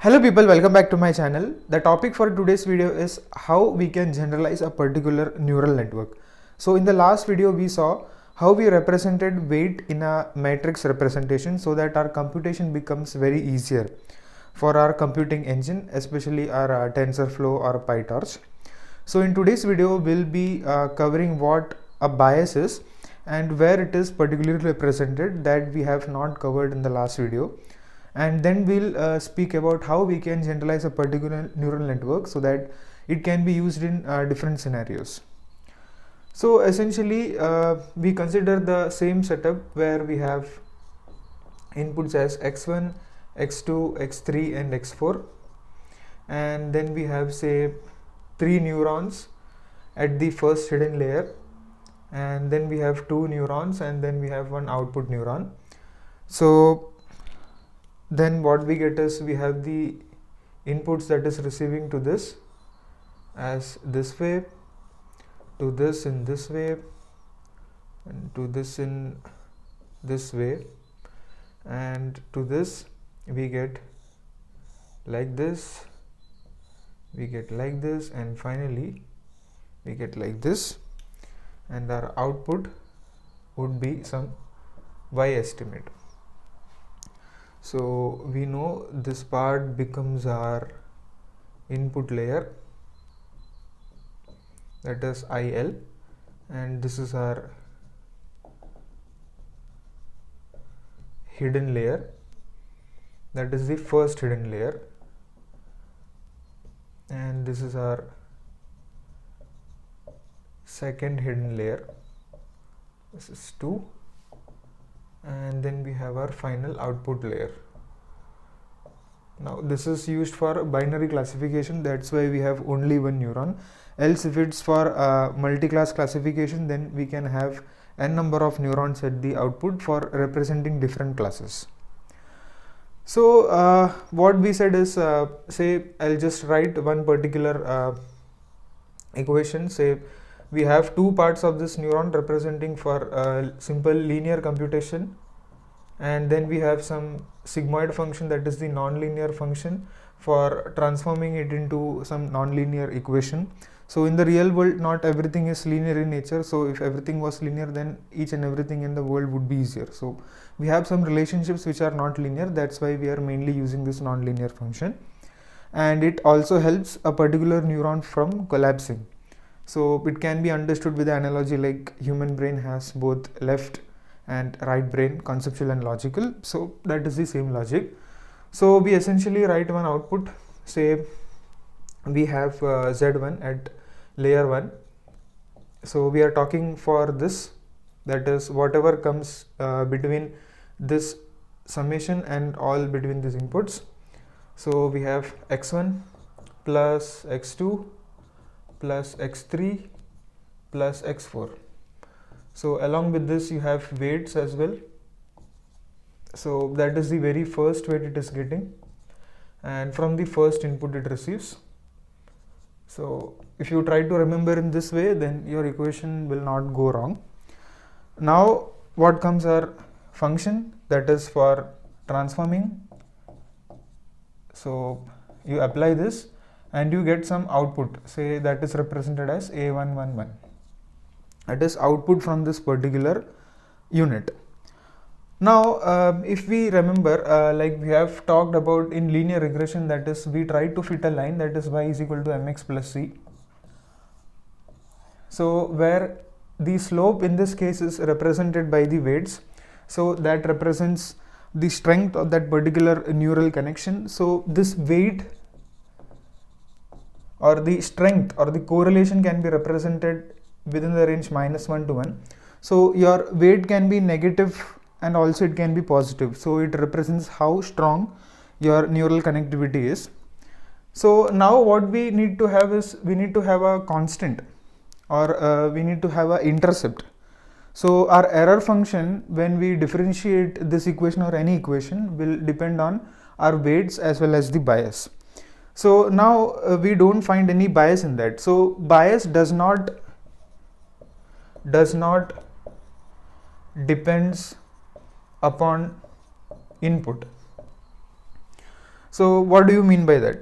Hello people, welcome back to my channel. The topic for today's video is how we can generalize a particular neural network. So in the last video we saw how we represented weight in a matrix representation so that our computation becomes very easier for our computing engine, especially our TensorFlow or PyTorch. So in today's video we'll be covering what a bias is and where it is particularly represented that we have not covered in the last video. And then we'll speak about how we can generalize a particular neural network so that it can be used in different scenarios. So essentially we consider the same setup where we have inputs as x1, x2, x3 and x4, and then we have say 3 neurons at the first hidden layer, and then we have 2 neurons, and then we have one output neuron. So then what we get is we have the inputs that is receiving to this as this way, to this in this way, and to this in this way, and to this we get like this, we get like this, and finally we get like this, and our output would be some y estimate. So we know this part becomes our input layer, that is IL, and this is our hidden layer, that is the first hidden layer, and this is our second hidden layer, this is 2, and then we have our final output layer. Now this is used for binary classification, that's why we have only one neuron. Else if it's for multi-class classification, then we can have n number of neurons at the output for representing different classes. So what we said is, say I'll just write one particular equation. Say we have two parts of this neuron representing for simple linear computation, and then we have some sigmoid function, that is the nonlinear function, for transforming it into some nonlinear equation. So in the real world not everything is linear in nature, so if everything was linear then each and everything in the world would be easier. So we have some relationships which are not linear, that's why we are mainly using this nonlinear function, and it also helps a particular neuron from collapsing. So it can be understood with the analogy like human brain has both left and right brain, conceptual and logical, so that is the same logic. So we essentially write one output, say we have z1 at layer 1, so we are talking for this, that is whatever comes between this summation and all between these inputs. So we have x1 plus x2 plus x3 plus x4. So along with this you have weights as well, so that is the very first weight it is getting, and from the first input it receives. So if you try to remember in this way, then your equation will not go wrong. Now what comes our function, that is for transforming. So you apply this and you get some output, say that is represented as A111. That is output from this particular unit. Now if we remember, like we have talked about in linear regression, that is we try to fit a line, that is y is equal to mx plus c. So where the slope in this case is represented by the weights, so that represents the strength of that particular neural connection. So this weight or the strength or the correlation can be represented within the range -1 to 1. So your weight can be negative and also it can be positive, so it represents how strong your neural connectivity is. So now what we need to have is, we need to have a constant, or we need to have an intercept. So our error function when we differentiate this equation or any equation will depend on our weights as well as the bias. So now we don't find any bias in that. So bias does not depends upon input. So what do you mean by that?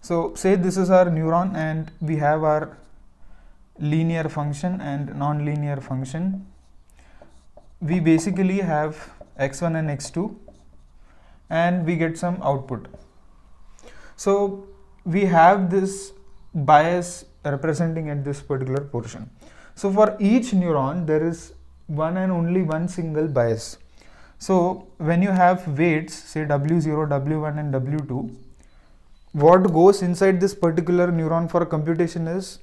So say this is our neuron and we have our linear function and non-linear function. We basically have x1 and x2 and we get some output. So we have this bias representing at this particular portion. So for each neuron there is one and only one single bias. So when you have weights, say W0, W1 and W2, what goes inside this particular neuron for computation is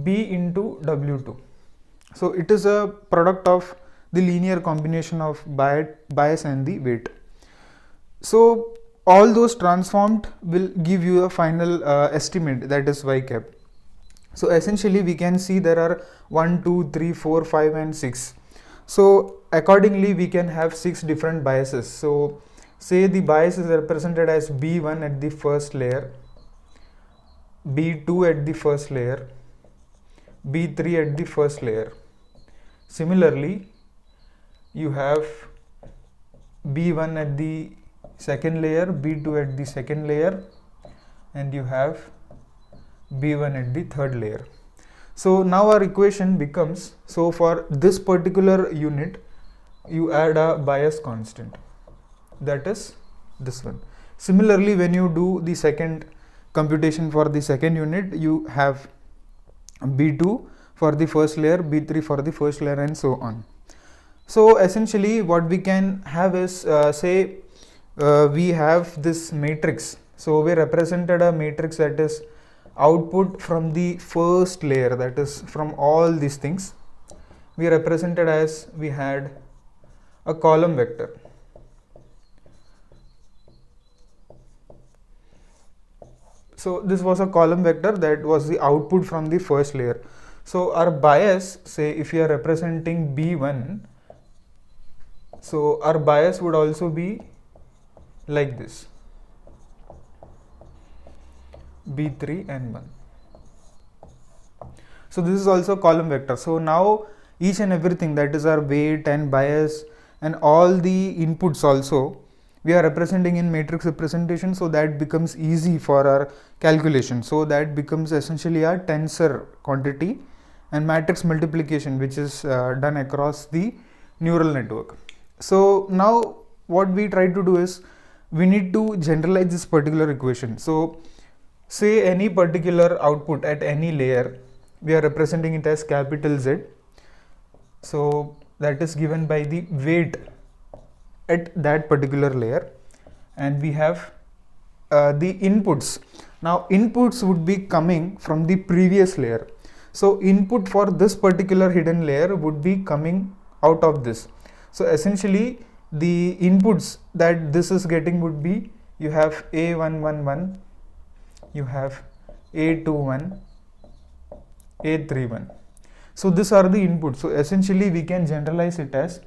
B into W2. So it is a product of the linear combination of bias and the weight. So all those transformed will give you a final estimate, that is y cap. So essentially we can see there are 1, 2, 3, 4, 5 and 6. So accordingly we can have 6 different biases. So say the bias is represented as B1 at the first layer, B2 at the first layer, B3 at the first layer. Similarly, you have B1 at the second layer, B2 at the second layer, and you have B1 at the third layer. So now our equation becomes, so for this particular unit you add a bias constant, that is this one. Similarly, when you do the second computation for the second unit, you have B2 for the first layer, B3 for the first layer, and so on. So essentially what we can have is we have this matrix. So we represented a matrix that is output from the first layer, that is from all these things. We represented as we had a column vector. So this was a column vector that was the output from the first layer. So our bias, say if you are representing B1, so our bias would also be like this, B3 and 1. So this is also column vector. So now each and everything, that is our weight and bias and all the inputs also, we are representing in matrix representation, so that becomes easy for our calculation. So that becomes essentially a tensor quantity and matrix multiplication, which is done across the neural network. So now what we try to do is we need to generalize this particular equation. So say any particular output at any layer, we are representing it as capital Z. So that is given by the weight at that particular layer, and we have the inputs. Now inputs would be coming from the previous layer. So input for this particular hidden layer would be coming out of this. So essentially the inputs that this is getting would be, you have A111, you have A21, A31. So these are the inputs. So essentially we can generalize it as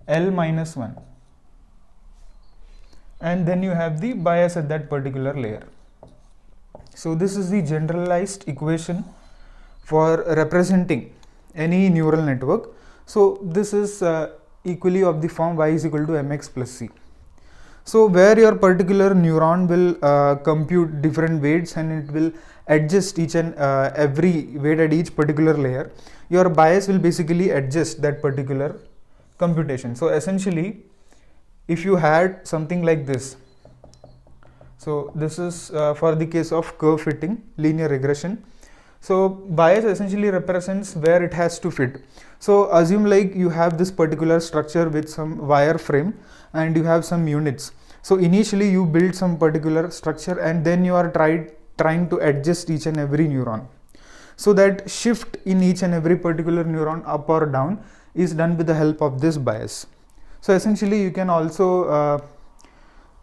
L minus 1. And then you have the bias at that particular layer. So this is the generalized equation for representing any neural network. So this is equally of the form y is equal to mx plus c. So where your particular neuron will compute different weights and it will adjust each and every weight at each particular layer, your bias will basically adjust that particular computation. So essentially if you had something like this, so this is for the case of curve fitting linear regression. So bias essentially represents where it has to fit. So assume like you have this particular structure with some wire frame and you have some units. So initially you build some particular structure and then you are trying to adjust each and every neuron. So that shift in each and every particular neuron up or down is done with the help of this bias. So essentially you can also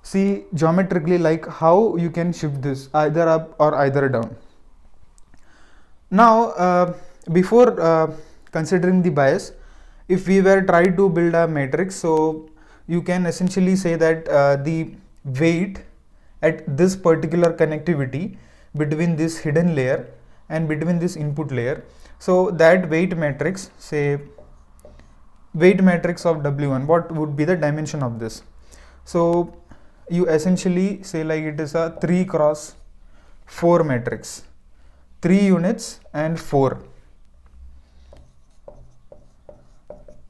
see geometrically like how you can shift this either up or either down. Now before considering the bias, if we were trying to build a matrix, so you can essentially say that the weight at this particular connectivity between this hidden layer and between this input layer, so that weight matrix, say weight matrix of W1, what would be the dimension of this? So you essentially say like it is a 3 cross 4 matrix, 3 units and 4.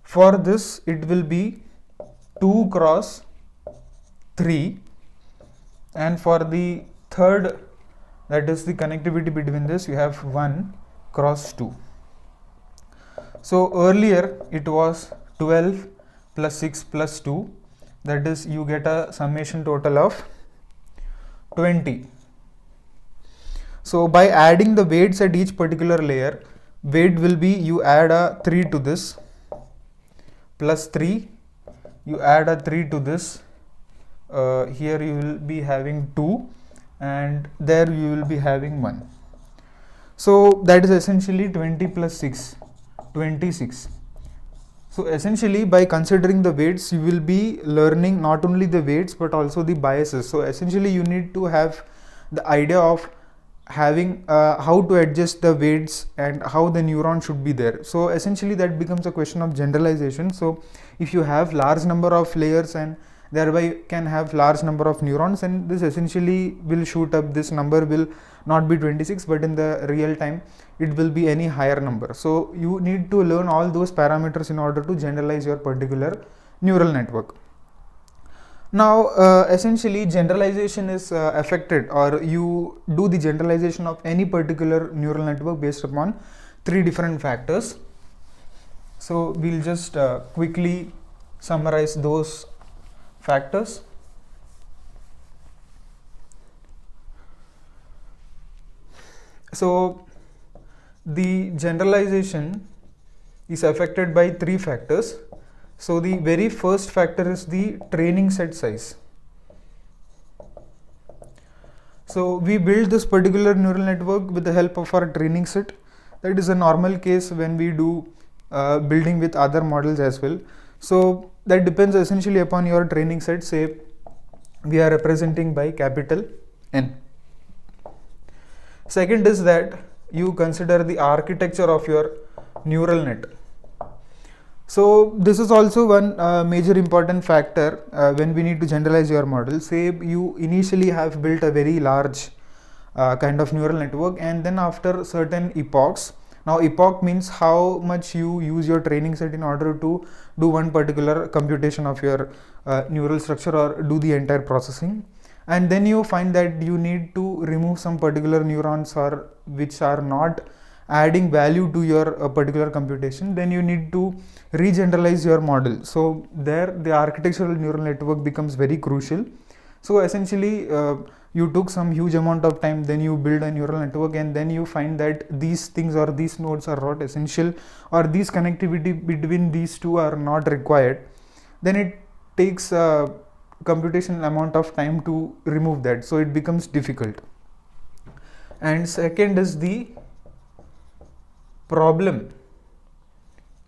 For this it will be 2 cross 3, and for the third, that is the connectivity between this, you have 1 cross 2. So earlier it was 12 plus 6 plus 2, that is you get a summation total of 20. So by adding the weights at each particular layer, weight will be, you add a 3 to this, plus 3, you add a 3 to this, here you will be having 2, and there you will be having 1. So that is essentially 20 plus 6, 26. So essentially by considering the weights, you will be learning not only the weights but also the biases. So essentially you need to have the idea of having how to adjust the weights and how the neuron should be there. So essentially that becomes a question of generalization. So if you have large number of layers and thereby can have large number of neurons, and this essentially will shoot up, this number will not be 26 but in the real time it will be any higher number. So you need to learn all those parameters in order to generalize your particular neural network. Now essentially generalization is affected, or you do the generalization of any particular neural network based upon 3 different factors. So we'll just quickly summarize those factors. So the generalization is affected by 3 factors. So the very first factor is the training set size. So we build this particular neural network with the help of our training set. That is a normal case when we do building with other models as well. So that depends essentially upon your training set. Say we are representing by capital N. Second is that you consider the architecture of your neural net. So this is also one major important factor when we need to generalize your model. Say you initially have built a very large kind of neural network, and then after certain epochs, now epoch means how much you use your training set in order to do one particular computation of your neural structure or do the entire processing, and then you find that you need to remove some particular neurons or which are not adding value to your particular computation, then you need to regeneralize your model. So there the architectural neural network becomes very crucial. So essentially you took some huge amount of time, then you build a neural network, and then you find that these things or these nodes are not essential, or these connectivity between these two are not required, then it takes a computational amount of time to remove that, so it becomes difficult. And second is the problem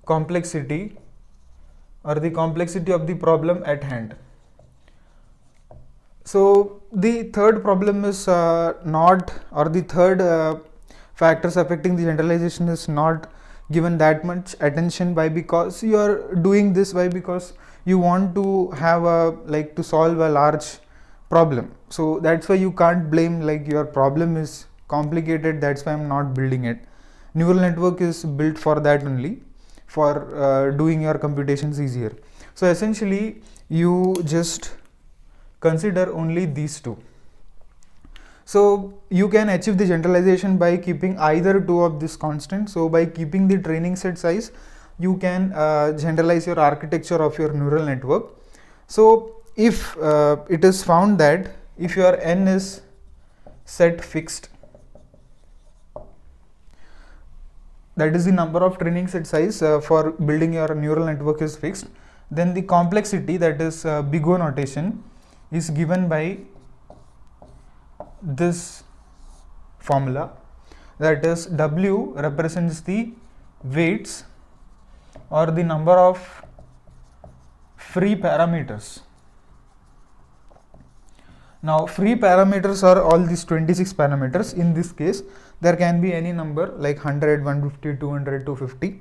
complexity, or the complexity of the problem at hand. So the third problem is not, or the third factors affecting the generalization is not given that much attention. Why? Because you are doing this, why? Because you want to have a, like, to solve a large problem. So that's why you can't blame like your problem is complicated, that's why I'm not building it. Neural network is built for that only, for doing your computations easier. So essentially you just consider only these two. So you can achieve the generalization by keeping either two of this constant. So by keeping the training set size, you can generalize your architecture of your neural network. So if it is found that if your n is set fixed, that is the number of training set size for building your neural network is fixed, then the complexity, that is big O notation, is given by this formula, that is W represents the weights or the number of free parameters. Now free parameters are all these 26 parameters. In this case there can be any number like 100, 150, 200, 250.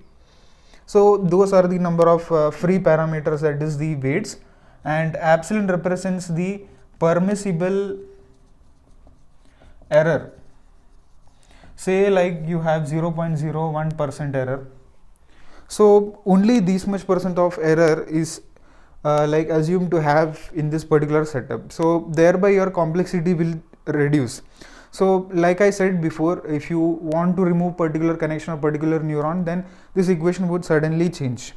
So those are the number of free parameters, that is the weights, and epsilon represents the permissible error, say like you have 0.01% error, so only this much percent of error is like assumed to have in this particular setup, so thereby your complexity will reduce. So like I said before, if you want to remove particular connection or particular neuron, then this equation would suddenly change.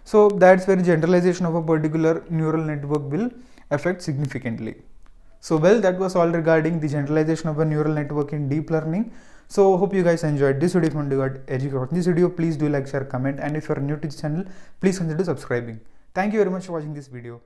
So that's where generalization of a particular neural network will affect significantly. So well, that was all regarding the generalization of a neural network in deep learning. So hope you guys enjoyed this video. If you got educated from this video, please do like, share, comment, and if you are new to this channel, please consider subscribing. Thank you very much for watching this video.